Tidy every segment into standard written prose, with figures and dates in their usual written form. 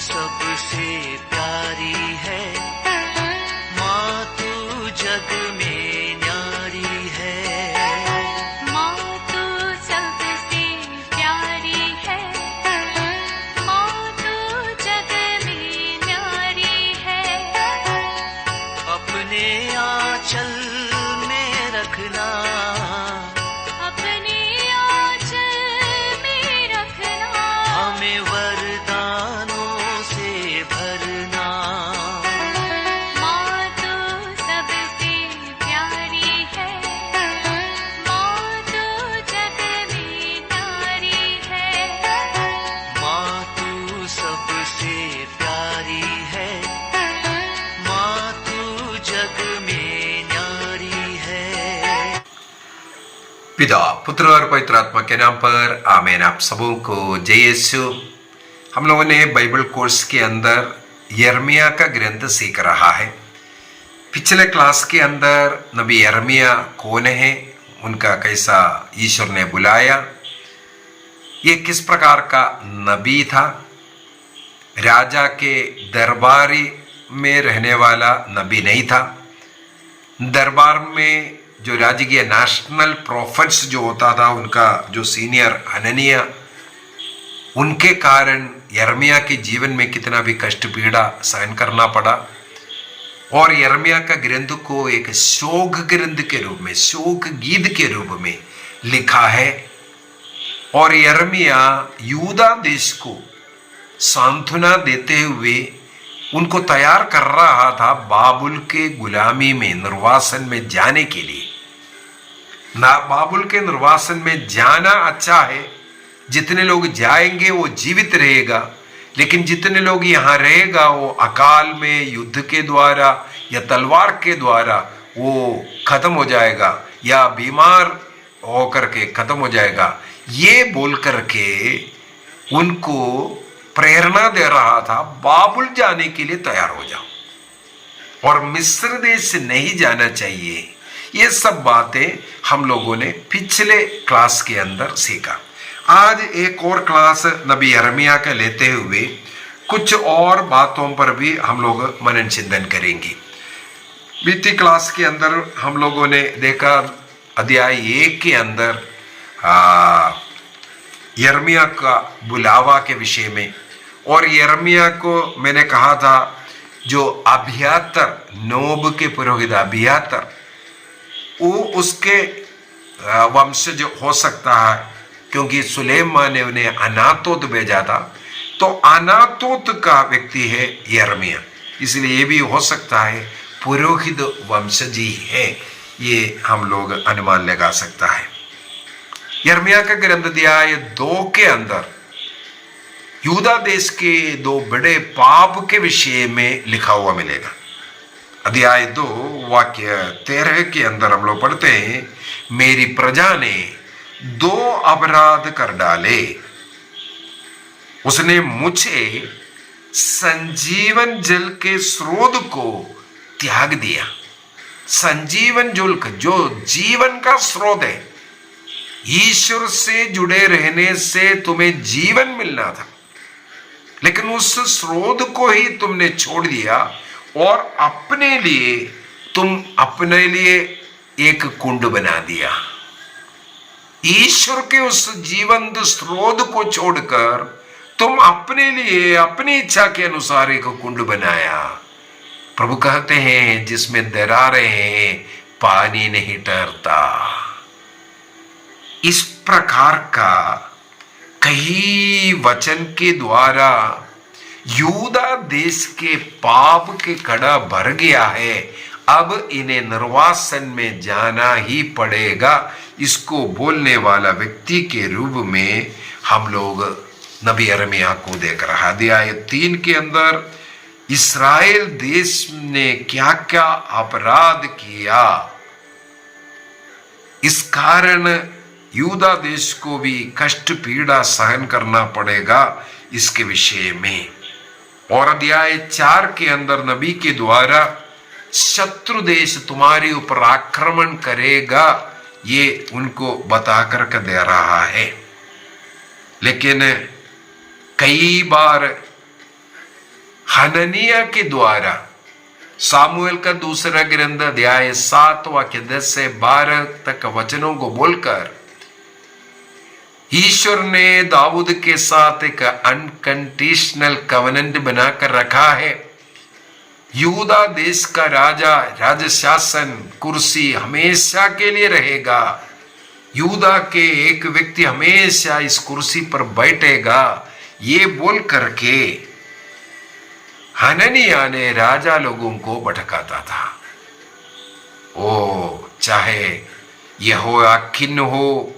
सबसे प्यारी है, माँ तू जग में न्यारी है। माँ तू सबसे प्यारी है, माँ तू जग में न्यारी है। अपने आंचल में रखना, अपने आंचल में रखना, हमें वरदानों से भरना। माँ तू सबसे प्यारी है, माँ तू जग में न्यारी है। माँ तू सबसे प्यारी है, माँ तू जग में न्यारी है। पिता, पुत्र और पवित्र आत्मा के नाम पर आमीन। आप सबों को जय यीशु। हम लोगों ने बाइबल कोर्स के अंदर यिर्मयाह का ग्रंथ सीख रहा है। पिछले क्लास के अंदर नबी यिर्मयाह कौन है, उनका कैसा ईश्वर ने बुलाया, ये किस प्रकार का नबी था, राजा के दरबारी में रहने वाला नबी नहीं था। दरबार में जो राजकीय नेशनल प्रोफेट्स जो होता था, उनका जो सीनियर हननिया, उनके कारण यिर्मयाह के जीवन में कितना भी कष्ट पीड़ा सहन करना पड़ा। और यिर्मयाह का ग्रंथ को एक शोक ग्रंथ के रूप में, शोक गीत के रूप में लिखा है। और यिर्मयाह यूदा देश को सांत्वना देते हुए उनको तैयार कर रहा था बाबुल के गुलामी में, निर्वासन में जाने के लिए। ना बाबुल के निर्वासन में जाना अच्छा है, जितने लोग जाएंगे वो जीवित रहेगा, लेकिन जितने लोग यहाँ रहेगा वो अकाल में, युद्ध के द्वारा या तलवार के द्वारा वो खत्म हो जाएगा, या बीमार होकर के खत्म हो जाएगा। ये बोल करके उनको प्रेरणा दे रहा था, बाबुल जाने के लिए तैयार हो जाओ और मिस्र देश से नहीं जाना चाहिए। ये सब बातें हम लोगों ने पिछले क्लास के अंदर सीखा। आज एक और क्लास नबी यिर्मयाह का लेते हुए कुछ और बातों पर भी हम लोग मनन चिंतन करेंगे। बीती क्लास के अंदर हम लोगों ने देखा अध्याय 1 के अंदर यिर्मयाह का बुलावा के विषय में। और यिर्मयाह को मैंने कहा था जो अबियातर, नोब के पुरोहित अबियातर, वो उसके वंशज हो सकता है, क्योंकि सुलेमान ने उन्हें अनातोत भेजा था। तो अनातोत का व्यक्ति है यिर्मयाह, इसलिए ये भी हो सकता है पुरोहित वंशजी है, ये हम लोग अनुमान लगा सकता है। यिर्मयाह का ग्रंथ अध्याय 2 के अंदर यूदा देश के 2 बड़े पाप के विषय में लिखा हुआ मिलेगा। अध्याय 2 वाक्य 13 के अंदर हम लोग पढ़ते हैं, मेरी प्रजा ने 2 अपराध कर डाले, उसने मुझे संजीवन जल के स्रोत को त्याग दिया। संजीवन जल जो जीवन का स्रोत है, ईश्वर से जुड़े रहने से तुम्हें जीवन मिलना था, लेकिन उस स्रोत को ही तुमने छोड़ दिया और अपने लिए एक कुंड बना दिया। ईश्वर के उस जीवंत स्रोत को छोड़कर तुम अपने लिए अपनी इच्छा के अनुसार एक कुंड बनाया। प्रभु कहते हैं जिसमें दरारें हैं, पानी नहीं ठहरता। इस प्रकार का कई वचन के द्वारा यूदा देश के पाप के कड़ा भर गया है। अब इन्हें निर्वासन में जाना ही पड़ेगा। इसको बोलने वाला व्यक्ति के रूप में हम लोग नबी यिर्मयाह को देख रहा है। अध्याय 3 के अंदर इस्राएल देश ने क्या क्या अपराध किया, इस कारण यूदा देश को भी कष्ट पीड़ा सहन करना पड़ेगा, इसके विषय में। और अध्याय 4 के अंदर नबी के द्वारा शत्रु देश तुम्हारे ऊपर आक्रमण करेगा, ये उनको बता कर दे रहा है। लेकिन कई बार हननिया के द्वारा सामुएल का दूसरा ग्रंथ अध्याय 7 वाक्य 10 से 12 तक वचनों को बोलकर ईश्वर ने दाऊद के साथ एक अनकंडीशनल कवनेंट बनाकर रखा है। यूदा देश का राज शासन कुर्सी हमेशा के लिए रहेगा। यूदा के एक व्यक्ति हमेशा इस कुर्सी पर बैठेगा, ये बोल करके हननिया ने राजा लोगों को भटकाता था। ओ चाहे यहोयाकीन हो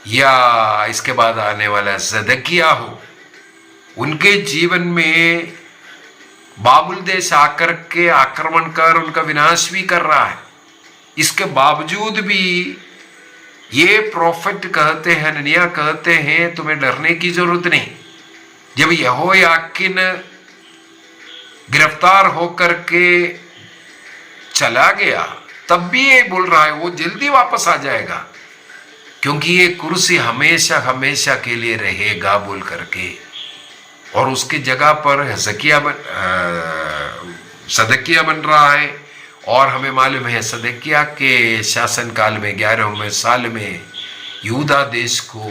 या इसके बाद आने वाला ज़ेदेकिया हो, उनके जीवन में बाबुल देश आकर के आक्रमण कर उनका विनाश भी कर रहा है। इसके बावजूद भी ये प्रोफेट कहते हैं, हननिया कहते हैं, तुम्हें डरने की जरूरत नहीं। जब यहोयाकीन गिरफ्तार होकर के चला गया तब भी ये बोल रहा है वो जल्दी वापस आ जाएगा, क्योंकि ये कुर्सी हमेशा हमेशा के लिए रहेगा बोल करके। और उसकी जगह पर सदकिया बन रहा है। और हमें मालूम है सदकिया के शासन काल में 11वें साल में यूदा देश को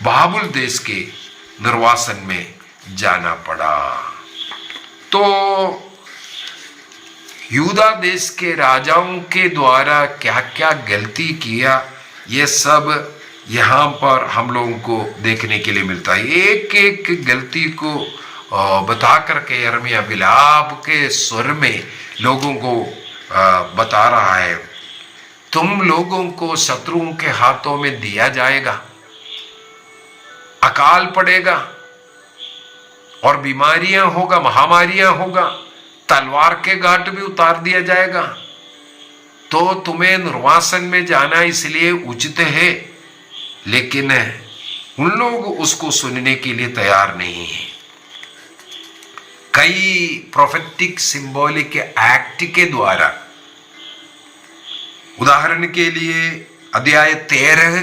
बाबुल देश के निर्वासन में जाना पड़ा। तो यूदा देश के राजाओं के द्वारा क्या क्या गलती किया, ये सब यहाँ पर हम लोगों को देखने के लिए मिलता है। एक एक गलती को बता करके यिर्मयाह विलाप के स्वर में लोगों को बता रहा है। तुम लोगों को शत्रुओं के हाथों में दिया जाएगा, अकाल पड़ेगा और बीमारियां होगा, महामारियां होगा, तलवार के घाट भी उतार दिया जाएगा। तो तुम्हें निर्वासन में जाना इसलिए उचित है, लेकिन उन लोग उसको सुनने के लिए तैयार नहीं है। कई प्रोफेटिक सिंबॉलिक एक्ट के द्वारा, उदाहरण के लिए अध्याय 13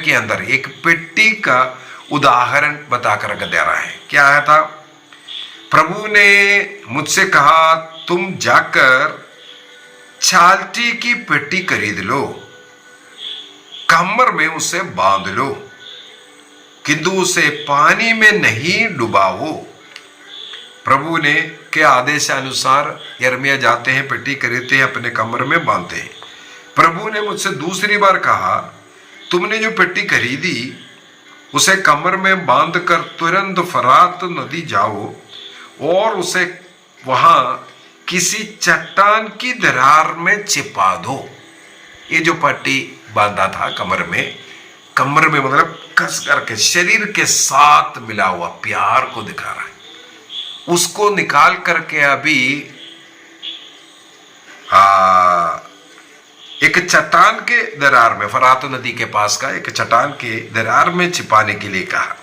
के अंदर एक पेटी का उदाहरण बताकर दे रहा है। क्या है था? प्रभु ने मुझसे कहा तुम जाकर चालटी की पेटी खरीद लो, कमर में उसे बांध लो, किंतु उसे पानी में नहीं डुबाओ। प्रभु ने के आदेशानुसार यिर्मयाह जाते हैं, पेटी खरीदते हैं, अपने कमर में बांधते हैं। प्रभु ने मुझसे दूसरी बार कहा तुमने जो पेटी खरीदी उसे कमर में बांधकर तुरंत फरात नदी जाओ और उसे वहां किसी चट्टान की दरार में छिपा दो। ये जो पट्टी बांधा था कमर में मतलब कस करके शरीर के साथ मिला हुआ प्यार को दिखा रहा है। उसको निकाल करके अभी एक चट्टान के दरार में, फरात नदी के पास का एक चट्टान के दरार में छिपाने के लिए कहा।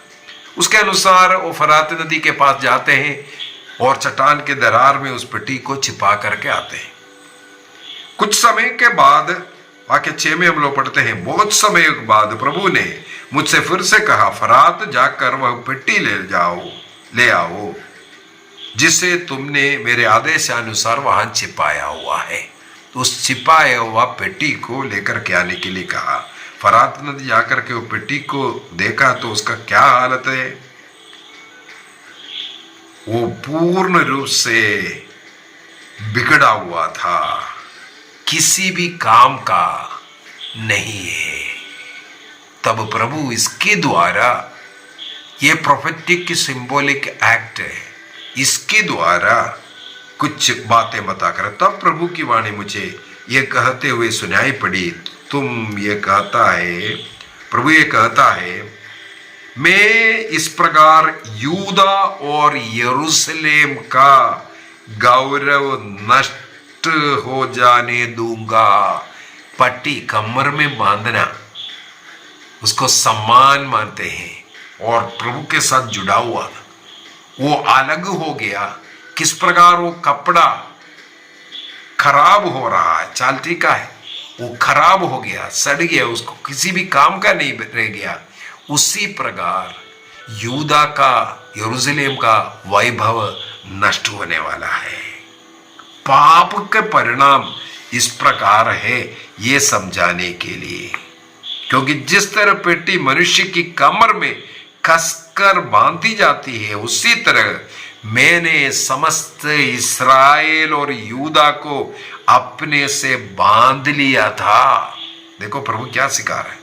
उसके अनुसार वो फरात नदी के पास जाते हैं और चट्टान के दरार में उस पेटी को छिपा करके आते हैं। कुछ समय के बाद वाक्य 6 में हम लोग पढ़ते हैं, बहुत समय के बाद प्रभु ने मुझसे फिर से कहा फरात जाकर वह पेटी ले आओ जिसे तुमने मेरे आदेशानुसार वहां छिपाया हुआ है। तो उस छिपाया हुआ पेटी को लेकर के आने के लिए कहा। फरात नदी जाकर के वो पेटी को देखा तो उसका क्या हालत है, वो पूर्ण रूप से बिगड़ा हुआ था, किसी भी काम का नहीं है। तब प्रभु इसके द्वारा, ये प्रोफेटिक सिंबॉलिक एक्ट है, इसके द्वारा कुछ बातें बताकर तब प्रभु की वाणी मुझे ये कहते हुए सुनाई पड़ी, प्रभु ये कहता है मैं इस प्रकार यूदा और यरूशलेम का गौरव नष्ट हो जाने दूंगा। पट्टी कमर में बांधना उसको सम्मान मानते हैं और प्रभु के साथ जुड़ा हुआ था, वो अलग हो गया। किस प्रकार वो कपड़ा खराब हो रहा है, चालती का है, वो खराब हो गया, सड़ गया, उसको किसी भी काम का नहीं रह गया। उसी प्रकार यूदा का, यरूशलेम का वैभव नष्ट होने वाला है। पाप के परिणाम इस प्रकार है, ये समझाने के लिए, क्योंकि जिस तरह पेटी मनुष्य की कमर में कसकर बांधी जाती है, उसी तरह मैंने समस्त इस्राएल और यूदा को अपने से बांध लिया था। देखो प्रभु क्या सिखा रहे हैं,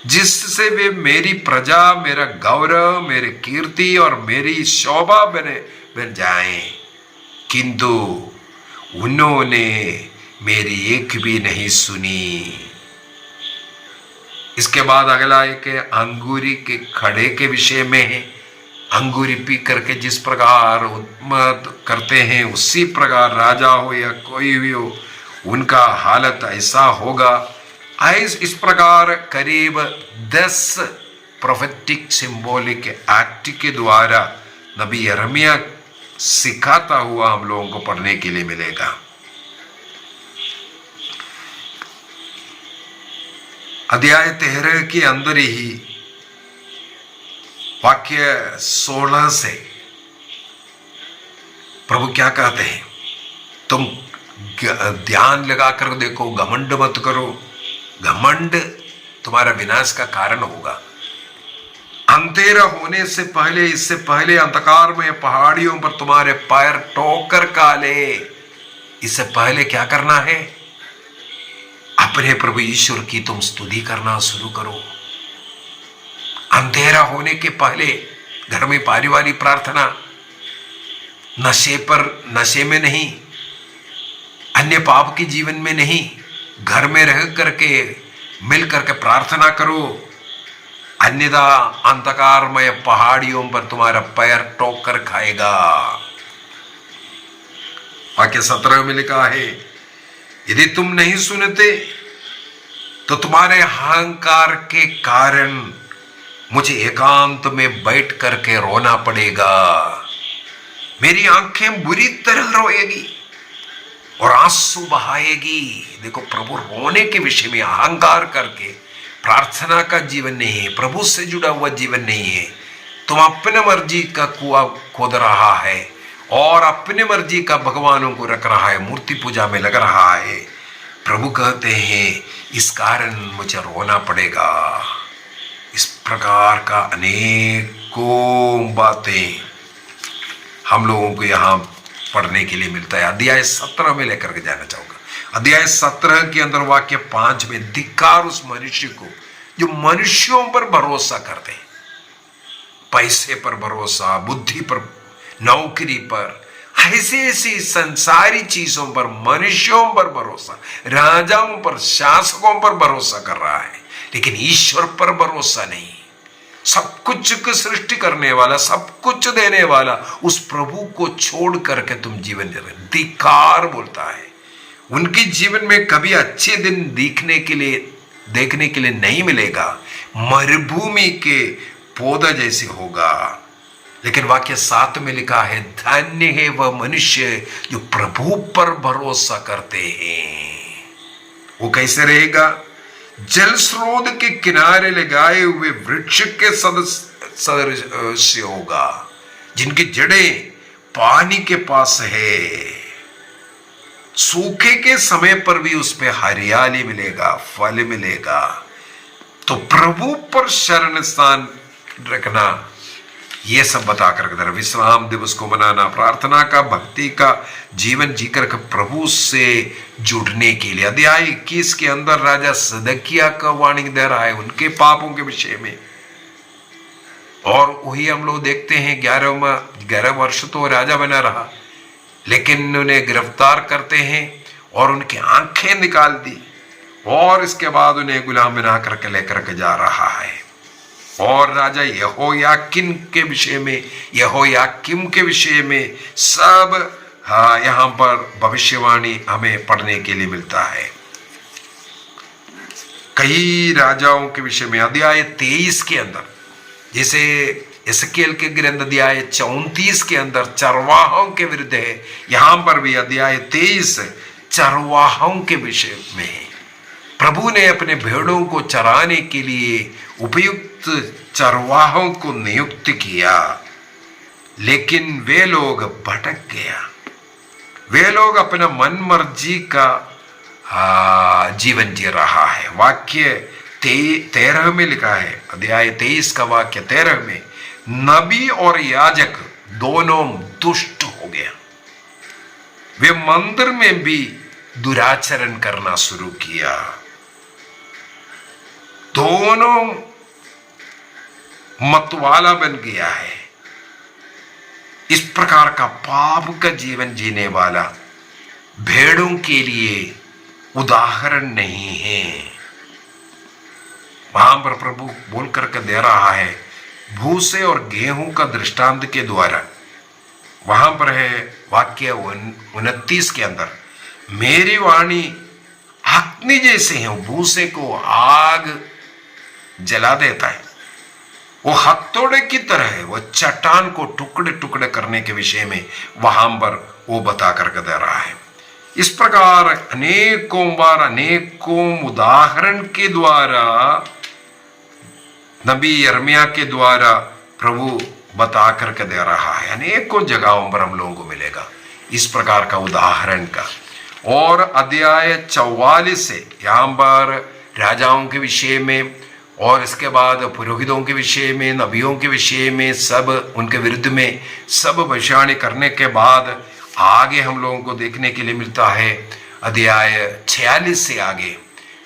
जिससे वे मेरी प्रजा, मेरा गौरव, मेरी कीर्ति और मेरी शोभा बन जाएं, किंतु उन्होंने मेरी एक भी नहीं सुनी। इसके बाद अगला एक अंगूरी के खड़े के विषय में है। अंगूरी पी करके जिस प्रकार उन्मत्त करते हैं, उसी प्रकार राजा हो या कोई भी हो, उनका हालत ऐसा होगा। इस प्रकार करीब 10 प्रोफेटिक सिंबॉलिक एक्ट के द्वारा नबी यिर्मयाह सिखाता हुआ हम लोगों को पढ़ने के लिए मिलेगा। अध्याय 13 के अंदर ही वाक्य 16 से प्रभु क्या कहते हैं, तुम ध्यान लगाकर देखो, घमंड मत करो, घमंड तुम्हारा विनाश का कारण होगा। अंधेरा होने से पहले, इससे पहले अंधकार में पहाड़ियों पर तुम्हारे पैर ठोकर काले। इससे पहले क्या करना है, अपने प्रभु ईश्वर की तुम स्तुति करना शुरू करो। अंधेरा होने के पहले घर में पारिवारिक प्रार्थना, नशे में नहीं, अन्य पाप के जीवन में नहीं, घर में रह करके मिल करके प्रार्थना करो, अन्यथा अंधकारमय पहाड़ियों पर तुम्हारा पैर ठोक कर खाएगा। वाक्य 17 में लिखा है, यदि तुम नहीं सुनते तो तुम्हारे अहंकार के कारण मुझे एकांत में बैठ करके रोना पड़ेगा। मेरी आंखें बुरी तरह रोएगी और आंसू बहाएगी। देखो प्रभु रोने के विषय में, अहंकार करके प्रार्थना का जीवन नहीं है, प्रभु से जुड़ा हुआ जीवन नहीं है। तुम अपने मर्जी का कुआं खोद रहा है और अपने मर्जी का भगवानों को रख रहा है, मूर्ति पूजा में लग रहा है। प्रभु कहते हैं इस कारण मुझे रोना पड़ेगा। इस प्रकार का अनेकों बातें हम लोगों को यहाँ पढ़ने के लिए मिलता है। अध्याय 17 में लेकर के जाना चाहूंगा। अध्याय 17 के अंदर वाक्य 5 में, धिक्कार उस मनुष्य को जो मनुष्यों पर भरोसा करते हैं, पैसे पर भरोसा, बुद्धि पर, नौकरी पर, ऐसी संसारी चीजों पर, मनुष्यों पर भरोसा, राजाओं पर, शासकों पर भरोसा कर रहा है, लेकिन ईश्वर पर भरोसा नहीं। सब कुछ को सृष्टि करने वाला, सब कुछ देने वाला उस प्रभु को छोड़ करके तुम जीवन जी रहे, धिक्कार बोलता है। उनके जीवन में कभी अच्छे दिन देखने के लिए नहीं मिलेगा, मरुभूमि के पौधा जैसे होगा। लेकिन वाक्य 7 में लिखा है, धन्य है वह मनुष्य जो प्रभु पर भरोसा करते हैं। वो कैसे रहेगा? जल स्रोत के किनारे लगाए हुए वृक्ष के सदृश होगा, जिनकी जड़ें पानी के पास है। सूखे के समय पर भी उसमें हरियाली मिलेगा, फल मिलेगा। तो प्रभु पर शरण स्थान रखना, ये सब बता कर विश्राम दिवस को मनाना, प्रार्थना का, भक्ति का जीवन जीकर के प्रभु से जुड़ने के लिए। अध्याय 21 के अंदर राजा सिदकिय्याह का वार्निंग दे रहा है उनके पापों के विषय में। और वही हम लोग देखते हैं, 11 वर्ष तो राजा बना रहा, लेकिन उन्हें गिरफ्तार करते हैं और उनकी आंखें निकाल दी, और इसके बाद उन्हें गुलाम बना करके लेकर के जा रहा है। और राजा यहोयाकीन के विषय में, यहोयाकीम के विषय में सब यहाँ पर भविष्यवाणी हमें पढ़ने के लिए मिलता है। कई राजाओं के विषय में अध्याय 23 के अंदर, जैसे एसकेल के ग्रंथ अध्याय 34 के अंदर चरवाहों के विरुद्ध है, यहाँ पर भी अध्याय 23 चरवाहों के विषय में है। प्रभु ने अपने भेड़ों को चराने के लिए उपयुक्त चरवाहों को नियुक्त किया, लेकिन वे लोग भटक गया। वे लोग अपना मन मर्जी का जीवन जी रहा है। वाक्य 13 में लिखा है, अध्याय 23 का वाक्य 13 में, नबी और याजक दोनों दुष्ट हो गया। वे मंदिर में भी दुराचरण करना शुरू किया। दोनों मतवाला बन गया है। इस प्रकार का पाप का जीवन जीने वाला भेड़ों के लिए उदाहरण नहीं है। वहां पर प्रभु बोल करके दे रहा है, भूसे और गेहूं का दृष्टांत के द्वारा। वहां पर है वाक्य 29 के अंदर, मेरी वाणी अग्नि जैसे है। भूसे को आग जला देता है, वो हथौड़े की तरह है, वो चट्टान को टुकड़े टुकड़े करने के विषय में वहां पर वो बता करके दे रहा है। इस प्रकार अनेकों बार अनेकों उदाहरण के द्वारा, नबी यिर्मयाह के द्वारा प्रभु बता करके दे रहा है। अनेकों जगहों पर हम लोगों को मिलेगा इस प्रकार का उदाहरण का। और अध्याय 44 से यहाँ पर राजाओं के विषय में और इसके बाद पुरोहितों के विषय में, नबियों के विषय में, सब उनके विरुद्ध में सब भविष्यवाणी करने के बाद आगे हम लोगों को देखने के लिए मिलता है अध्याय 46 से आगे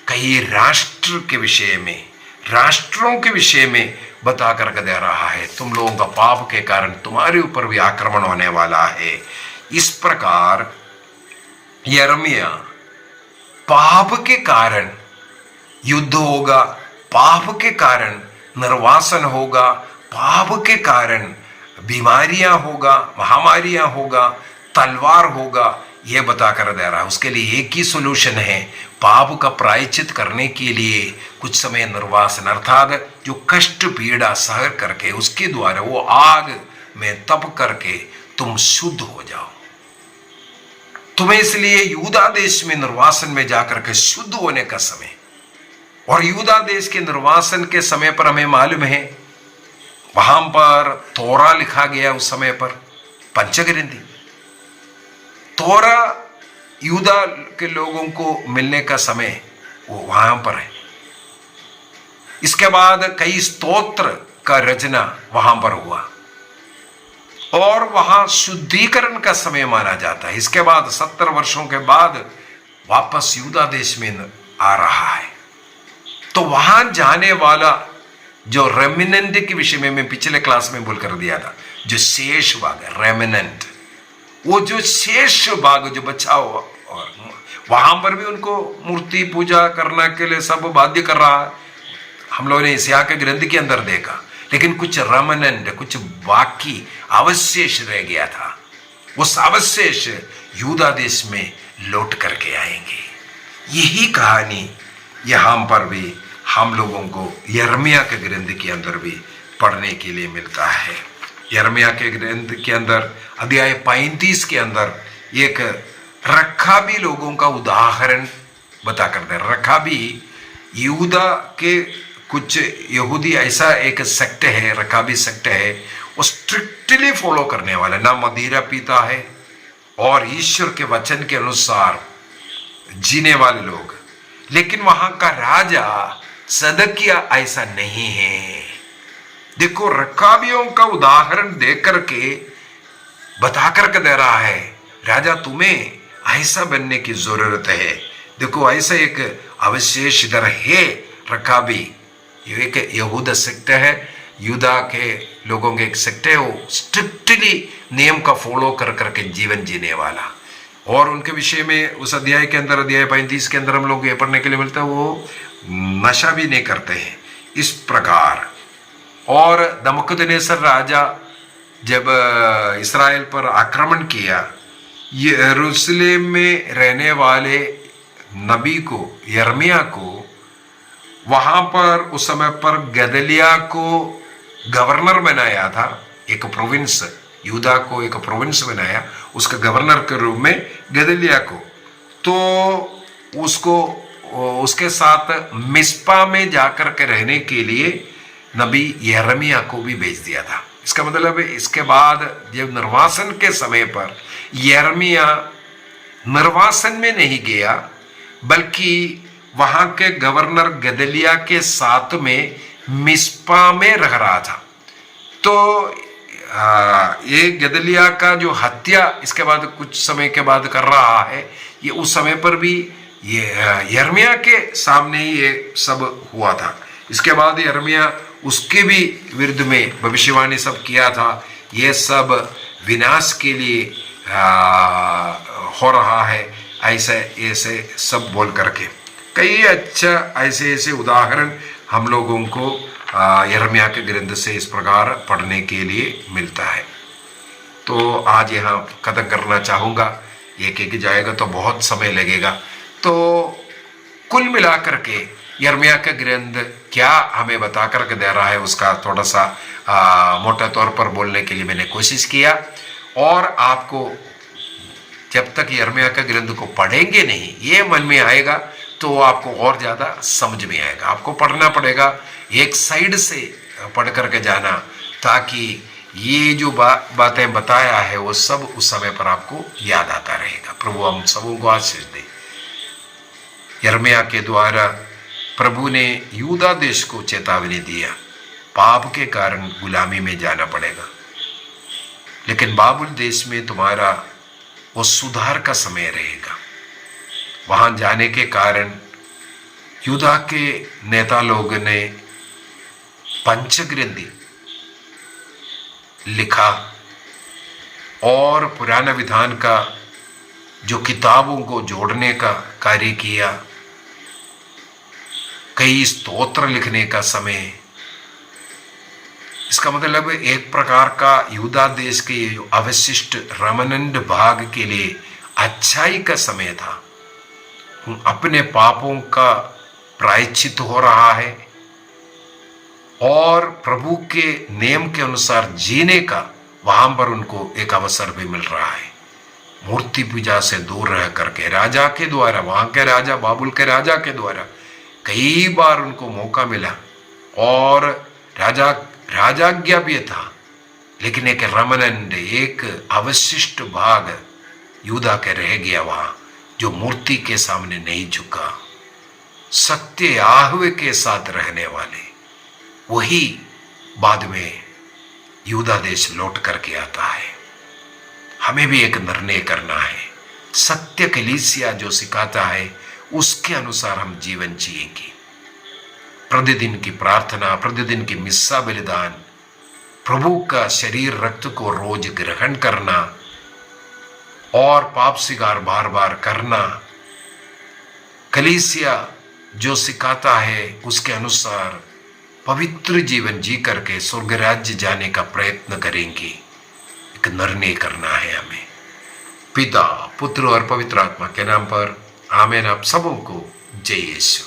कई राष्ट्र के विषय में, राष्ट्रों के विषय में बता करके दे रहा है, तुम लोगों का पाप के कारण तुम्हारे ऊपर भी आक्रमण होने वाला है। इस प्रकार यिर्मयाह पाप के कारण युद्ध होगा, पाप के कारण निर्वासन होगा, पाप के कारण बीमारियां होगा, महामारियां होगा, तलवार होगा, यह बताकर दे रहा है। उसके लिए एक ही सोल्यूशन है, पाप का प्रायश्चित करने के लिए कुछ समय निर्वासन अर्थात जो कष्ट पीड़ा सह करके उसके द्वारा वो आग में तप करके तुम शुद्ध हो जाओ। तुम्हें इसलिए यूदा देश में निर्वासन में जाकर के शुद्ध होने का समय, और यूदा देश के निर्वासन के समय पर हमें मालूम है वहां पर तोरा लिखा गया। उस समय पर पंचग्रंथी तोरा यूदा के लोगों को मिलने का समय वो वहां पर है। इसके बाद कई स्तोत्र का रचना वहां पर हुआ और वहां शुद्धिकरण का समय माना जाता है। इसके बाद 70 वर्षों के बाद वापस यूदा देश में आ रहा है। तो वहां जाने वाला जो रेमिनेंट के विषय में मैं पिछले क्लास में बोलकर दिया था, जो शेष भाग है रेमिनेंट, वो जो शेष भाग जो बचा हुआ, और वहां पर भी उनको मूर्ति पूजा करने के लिए सब बाध्य कर रहा है। हम लोगों ने इस्याह के ग्रंथ के अंदर देखा, लेकिन कुछ रेमिनेंट, कुछ बाकी अवशेष रह गया था। उस अवशेष यूदा देश में लौट करके आएंगे। यही कहानी यहां पर भी हम लोगों को यिर्मयाह के ग्रंथ के अंदर भी पढ़ने के लिए मिलता है। यिर्मयाह के ग्रंथ के अंदर अध्याय 35 के अंदर एक रखाबी लोगों का उदाहरण बता करते हैं। रखाबी यहूदा के कुछ यहूदी ऐसा एक सेक्ट है, रखाबी सेक्ट है, वो स्ट्रिक्टली फॉलो करने वाला, ना मदिरा पीता है और ईश्वर के वचन के अनुसार जीने वाले लोग। लेकिन वहां का राजा सदकिया ऐसा नहीं है। देखो रकाबियों का उदाहरण देख करके बता करके दे रहा है, राजा तुम्हें ऐसा बनने की जरूरत है। देखो ऐसा एक अवशेष इधर है, रकाबी ये एक यहूदा सेक्ट है, यूदा के लोगों के एक सेक्ट है, वो स्ट्रिक्टली नियम का फॉलो कर करके जीवन जीने वाला। और उनके विषय में उस अध्याय के अंदर, अध्याय 35 के अंदर हम लोग ये पढ़ने के लिए मिलता है, वो नशा भी नहीं करते हैं इस प्रकार। और नबूकदनेस्सर राजा जब इस्राएल पर आक्रमण किया, यरूशलेम में रहने वाले नबी को, यिर्मयाह को, वहां पर उस समय पर गदलिया को गवर्नर बनाया था। एक प्रोविंस, यूदा को एक प्रोविंस बनाया, उसका गवर्नर के रूप में गदलिया को। तो उसको उसके साथ मिस्पा में जाकर के रहने के लिए नबी यिर्मयाह को भी भेज दिया था। इसका मतलब है इसके बाद जब निर्वासन के समय पर यिर्मयाह निर्वासन में नहीं गया, बल्कि वहां के गवर्नर गदलिया के साथ में मिस्पा में रह रहा था। तो ये गदलिया का जो हत्या इसके बाद कुछ समय के बाद कर रहा है, ये उस समय पर भी ये यिर्मयाह के सामने ही ये सब हुआ था। इसके बाद यिर्मयाह उसके भी विरुद्ध में भविष्यवाणी सब किया था। ये सब विनाश के लिए हो रहा है, ऐसे ऐसे सब बोल करके कई अच्छा ऐसे ऐसे उदाहरण हम लोगों को यिर्मयाह के ग्रंथ से इस प्रकार पढ़ने के लिए मिलता है। तो आज यहाँ खत्म करना चाहूँगा, एक एक जाएगा तो बहुत समय लगेगा। तो कुल मिलाकर के यिर्मयाह का ग्रंथ क्या हमें बता करके दे रहा है, उसका थोड़ा सा मोटा तौर पर बोलने के लिए मैंने कोशिश किया। और आपको जब तक यिर्मयाह का ग्रंथ को पढ़ेंगे नहीं, ये मन में आएगा तो आपको और ज़्यादा समझ में आएगा। आपको पढ़ना पड़ेगा, एक साइड से पढ़ करके जाना, ताकि ये जो बातें बताया है वो सब उस समय पर आपको याद आता रहेगा। प्रभु हम सबों को आशीष दे। यिर्मयाह के द्वारा प्रभु ने यूदा देश को चेतावनी दिया, पाप के कारण गुलामी में जाना पड़ेगा, लेकिन बाबुल देश में तुम्हारा वो सुधार का समय रहेगा। वहां जाने के कारण यूदा के नेता लोग ने पंचग्रंथि लिखा और पुराना विधान का जो किताबों को जोड़ने का कार्य किया, कई स्तोत्र लिखने का समय। इसका मतलब एक प्रकार का यूदा देश के अवशिष्ट रेमनंट भाग के लिए अच्छाई का समय था। अपने पापों का प्रायश्चित हो रहा है और प्रभु के नियम के अनुसार जीने का वहां पर उनको एक अवसर भी मिल रहा है। मूर्ति पूजा से दूर रह करके राजा के द्वारा, वहां के राजा, बाबुल के राजा के द्वारा कई बार उनको मौका मिला और राजाज्ञा भी था, लेकिन एक रेमनंट, एक अवशिष्ट भाग यूदा के रह गया वहां, जो मूर्ति के सामने नहीं झुका। सत्य याहवे के साथ रहने वाले वही बाद में यूदा देश लौट करके आता है। हमें भी एक निर्णय करना है। सत्य कलीसिया जो सिखाता है उसके अनुसार हम जीवन जिएंगे। प्रतिदिन की प्रार्थना, प्रतिदिन की मिस्सा बलिदान, प्रभु का शरीर रक्त को रोज ग्रहण करना और पाप स्वीकार बार बार करना, कलीसिया जो सिखाता है उसके अनुसार पवित्र जीवन जी करके स्वर्ग राज्य जाने का प्रयत्न करेंगे। एक निर्णय करना है हमें। पिता, पुत्र और पवित्र आत्मा के नाम पर आमीन। आप सबों को जय यीशु।